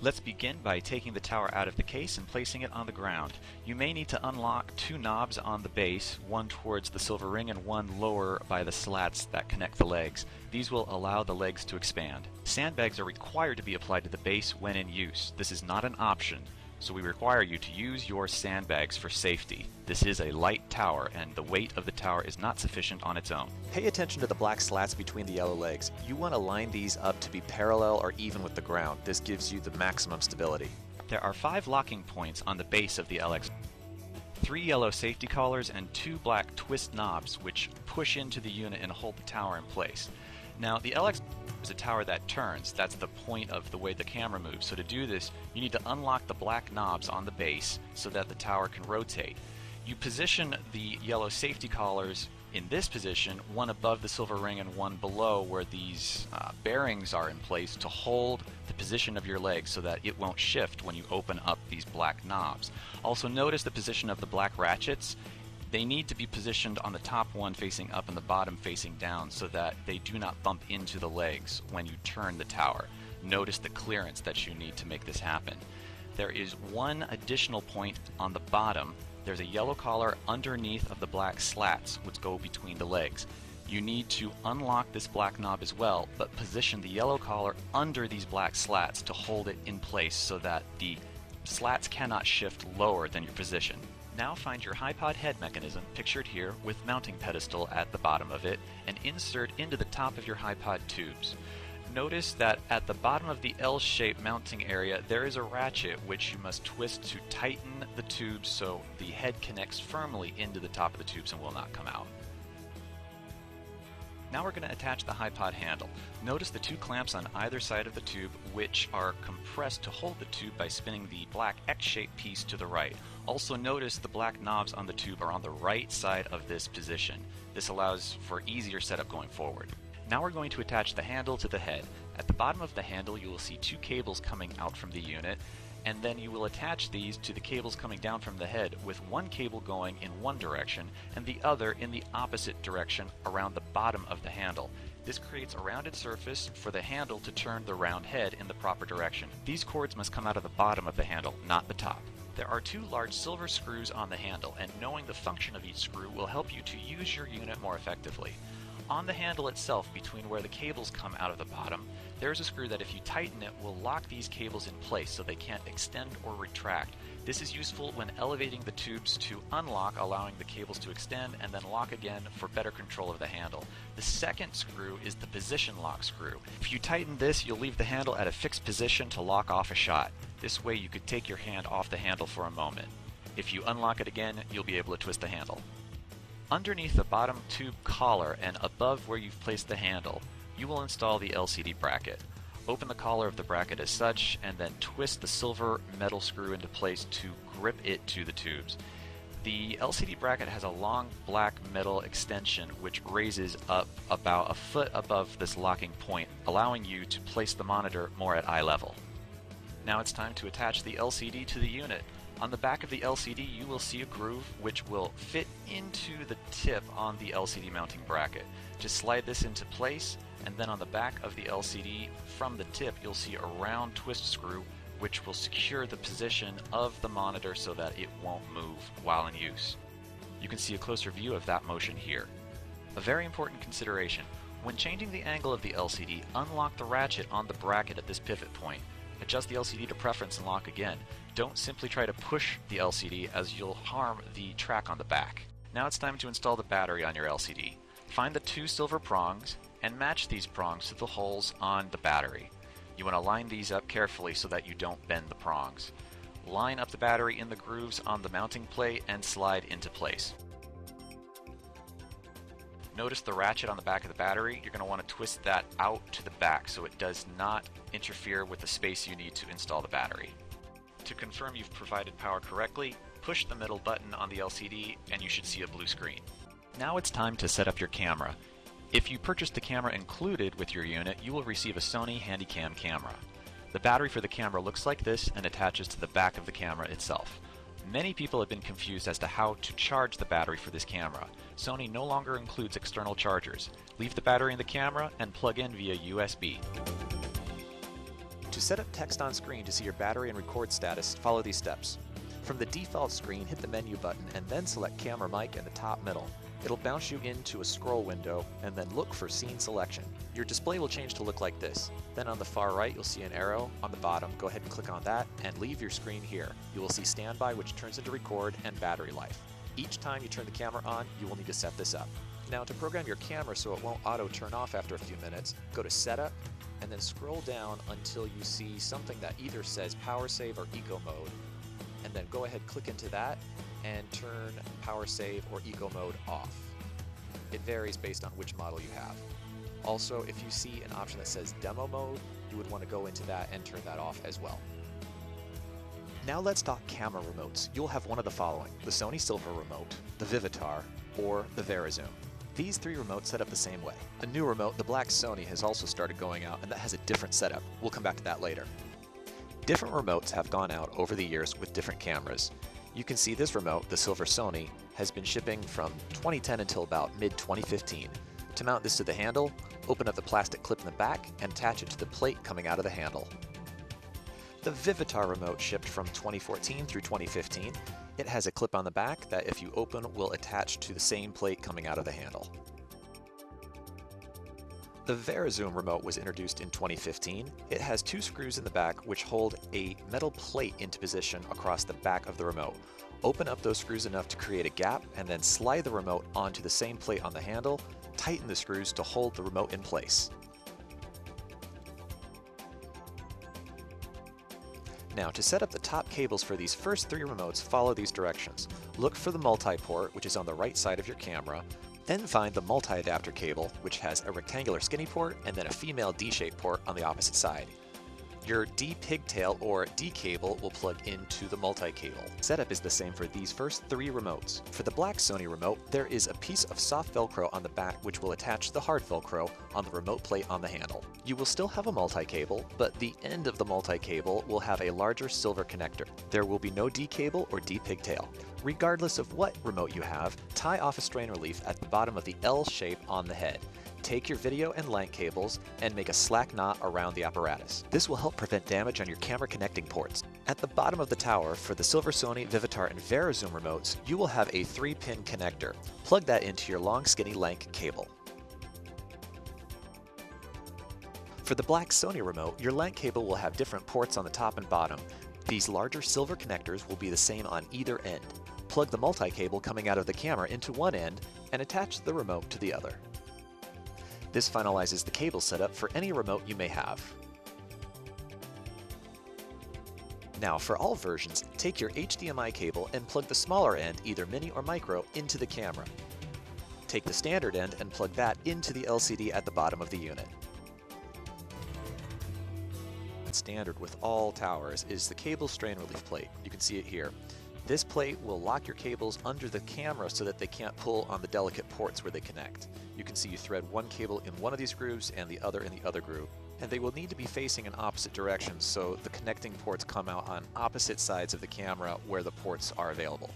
Let's begin by taking the tower out of the case and placing it on the ground. You may need to unlock two knobs on the base, one towards the silver ring and one lower by the slats that connect the legs. These will allow the legs to expand. Sandbags are required to be applied to the base when in use. This is not an option, so we require you to use your sandbags for safety. This is a light tower, and the weight of the tower is not sufficient on its own. Pay attention to the black slats between the yellow legs. You want to line these up to be parallel or even with the ground. This gives you the maximum stability. There are 5 locking points on the base of the LX. 3 yellow safety collars and 2 black twist knobs which push into the unit and hold the tower in place. Now, the LX is a tower that turns. That's the point of the way the camera moves. So to do this, you need to unlock the black knobs on the base so that the tower can rotate. You position the yellow safety collars in this position, one above the silver ring and one below where these bearings are in place to hold the position of your legs so that it won't shift when you open up these black knobs. Also notice the position of the black ratchets. They need to be positioned on the top one facing up and the bottom facing down so that they do not bump into the legs when you turn the tower. Notice the clearance that you need to make this happen. There is one additional point on the bottom. There's a yellow collar underneath of the black slats which go between the legs. You need to unlock this black knob as well, but position the yellow collar under these black slats to hold it in place so that the slats cannot shift lower than your position. Now find your HiPod head mechanism, pictured here, with mounting pedestal at the bottom of it, and insert into the top of your HiPod tubes. Notice that at the bottom of the L-shaped mounting area there is a ratchet which you must twist to tighten the tubes so the head connects firmly into the top of the tubes and will not come out. Now we're going to attach the HiPod handle. Notice the 2 clamps on either side of the tube which are compressed to hold the tube by spinning the black X-shaped piece to the right. Also notice the black knobs on the tube are on the right side of this position. This allows for easier setup going forward. Now we're going to attach the handle to the head. At the bottom of the handle you will see 2 cables coming out from the unit, and then you will attach these to the cables coming down from the head, with one cable going in one direction and the other in the opposite direction around the bottom of the handle. This creates a rounded surface for the handle to turn the round head in the proper direction. These cords must come out of the bottom of the handle, not the top. There are 2 large silver screws on the handle, and knowing the function of each screw will help you to use your unit more effectively. On the handle itself, between where the cables come out of the bottom, there is a screw that if you tighten it will lock these cables in place so they can't extend or retract. This is useful when elevating the tubes to unlock, allowing the cables to extend and then lock again for better control of the handle. The second screw is the position lock screw. If you tighten this, you'll leave the handle at a fixed position to lock off a shot. This way you could take your hand off the handle for a moment. If you unlock it again, you'll be able to twist the handle. Underneath the bottom tube collar and above where you've placed the handle, you will install the LCD bracket. Open the collar of the bracket as such and then twist the silver metal screw into place to grip it to the tubes. The LCD bracket has a long black metal extension which raises up about a foot above this locking point, allowing you to place the monitor more at eye level. Now it's time to attach the LCD to the unit. On the back of the LCD you will see a groove which will fit into the tip on the LCD mounting bracket. Just slide this into place, and then on the back of the LCD from the tip you'll see a round twist screw which will secure the position of the monitor so that it won't move while in use. You can see a closer view of that motion here. A very important consideration: when changing the angle of the LCD, unlock the ratchet on the bracket at this pivot point. Adjust the LCD to preference and lock again. Don't simply try to push the LCD as you'll harm the track on the back. Now it's time to install the battery on your LCD. Find the 2 silver prongs and match these prongs to the holes on the battery. You want to line these up carefully so that you don't bend the prongs. Line up the battery in the grooves on the mounting plate and slide into place. Notice the ratchet on the back of the battery. You're going to want to twist that out to the back so it does not interfere with the space you need to install the battery. To confirm you've provided power correctly, push the middle button on the LCD and you should see a blue screen. Now it's time to set up your camera. If you purchased the camera included with your unit, you will receive a Sony Handycam camera. The battery for the camera looks like this and attaches to the back of the camera itself. Many people have been confused as to how to charge the battery for this camera. Sony no longer includes external chargers. Leave the battery in the camera and plug in via USB. To To set up text on screen to see your battery and record status, follow these steps. From the default screen, hit the menu button and then select camera mic in the top middle. It'll bounce you into a scroll window and then look for scene selection. Your display will change to look like this. Then on the far right, you'll see an arrow. On the bottom, go ahead and click on that and leave your screen here. You will see standby, which turns into record, and battery life. Each time you turn the camera on, you will need to set this up. Now, to program your camera so it won't auto turn off after a few minutes, go to Setup and then scroll down until you see something that either says Power Save or Eco Mode, and then go ahead, click into that and turn Power Save or Eco Mode off. It varies based on which model you have. Also, if you see an option that says Demo Mode, you would want to go into that and turn that off as well. Now let's talk camera remotes. You'll have one of the following: the Sony Silver remote, the Vivitar, or the VariZoom. These three remotes set up the same way. A new remote, the black Sony, has also started going out, and that has a different setup. We'll come back to that later. Different remotes have gone out over the years with different cameras. You can see this remote, the Silver Sony, has been shipping from 2010 until about mid-2015. To mount this to the handle, open up the plastic clip in the back and attach it to the plate coming out of the handle. The Vivitar remote shipped from 2014 through 2015. It has a clip on the back that, if you open, will attach to the same plate coming out of the handle. The VariZoom remote was introduced in 2015. It has two screws in the back which hold a metal plate into position across the back of the remote. Open up those screws enough to create a gap and then slide the remote onto the same plate on the handle. Tighten the screws to hold the remote in place. Now, to set up the top cables for these first three remotes, follow these directions. Look for the multi-port, which is on the right side of your camera. Then find the multi-adapter cable, which has a rectangular skinny port and then a female D-shaped port on the opposite side. Your D-pigtail or D cable will plug into the multi-cable. Setup is the same for these first three remotes. For the black Sony remote, there is a piece of soft Velcro on the back which will attach to the hard Velcro on the remote plate on the handle. You will still have a multi-cable, but the end of the multi-cable will have a larger silver connector. There will be no D cable or D pigtail. Regardless of what remote you have, tie off a strain relief at the bottom of the L shape on the head. Take your video and LAN cables and make a slack knot around the apparatus. This will help prevent damage on your camera connecting ports. At the bottom of the tower, for the Silver Sony, Vivitar, and VariZoom remotes, you will have a 3-pin connector. Plug that into your long skinny LANC cable. For the black Sony remote, your LANC cable will have different ports on the top and bottom. These larger silver connectors will be the same on either end. Plug the multi-cable coming out of the camera into one end and attach the remote to the other. This finalizes the cable setup for any remote you may have. Now, for all versions, take your HDMI cable and plug the smaller end, either mini or micro, into the camera. Take the standard end and plug that into the LCD at the bottom of the unit. Standard with all towers is the cable strain relief plate. You can see it here. This plate will lock your cables under the camera so that they can't pull on the delicate ports where they connect. You can see you thread one cable in one of these grooves and the other in the other groove. And they will need to be facing in opposite directions so the connecting ports come out on opposite sides of the camera where the ports are available.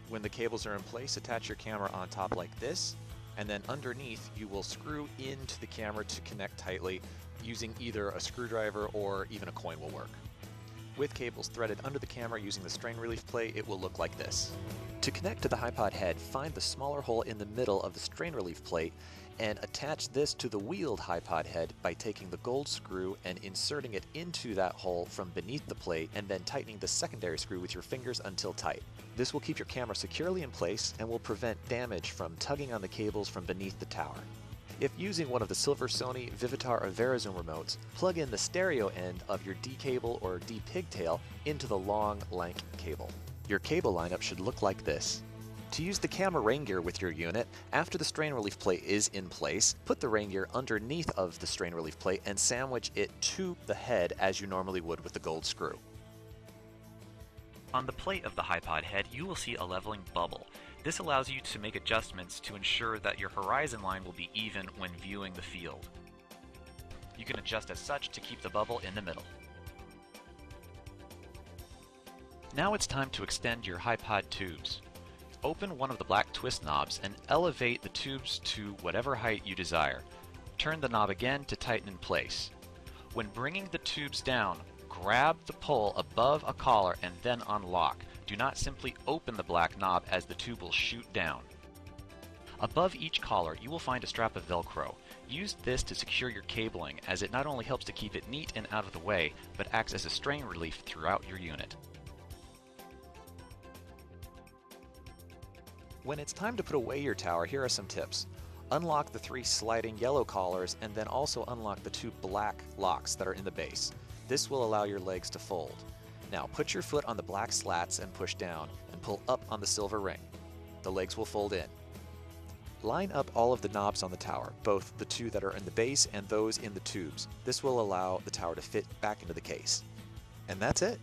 When the cables are in place, attach your camera on top like this, and then underneath you will screw into the camera to connect tightly using either a screwdriver or even a coin will work. With cables threaded under the camera using the strain relief plate, it will look like this. To connect to the HiPod head, find the smaller hole in the middle of the strain relief plate and attach this to the wheeled HiPod head by taking the gold screw and inserting it into that hole from beneath the plate and then tightening the secondary screw with your fingers until tight. This will keep your camera securely in place and will prevent damage from tugging on the cables from beneath the tower. If using one of the Silver Sony, Vivitar, or VariZoom remotes, plug in the stereo end of your D cable or D pigtail into the long LANC cable. Your cable lineup should look like this. To use the camera rain gear with your unit, after the strain relief plate is in place, put the rain gear underneath of the strain relief plate and sandwich it to the head as you normally would with the gold screw. On the plate of the HiPod head, you will see a leveling bubble. This allows you to make adjustments to ensure that your horizon line will be even when viewing the field. You can adjust as such to keep the bubble in the middle. Now it's time to extend your HiPod tubes. Open one of the black twist knobs and elevate the tubes to whatever height you desire. Turn the knob again to tighten in place. When bringing the tubes down, grab the pull above a collar and then unlock. Do not simply open the black knob, as the tube will shoot down. Above each collar, you will find a strap of Velcro. Use this to secure your cabling, as it not only helps to keep it neat and out of the way, but acts as a strain relief throughout your unit. When it's time to put away your tower, here are some tips. Unlock the 3 sliding yellow collars and then also unlock the 2 black locks that are in the base. This will allow your legs to fold. Now put your foot on the black slats and push down, and pull up on the silver ring. The legs will fold in. Line up all of the knobs on the tower, both the 2 that are in the base and those in the tubes. This will allow the tower to fit back into the case. And that's it.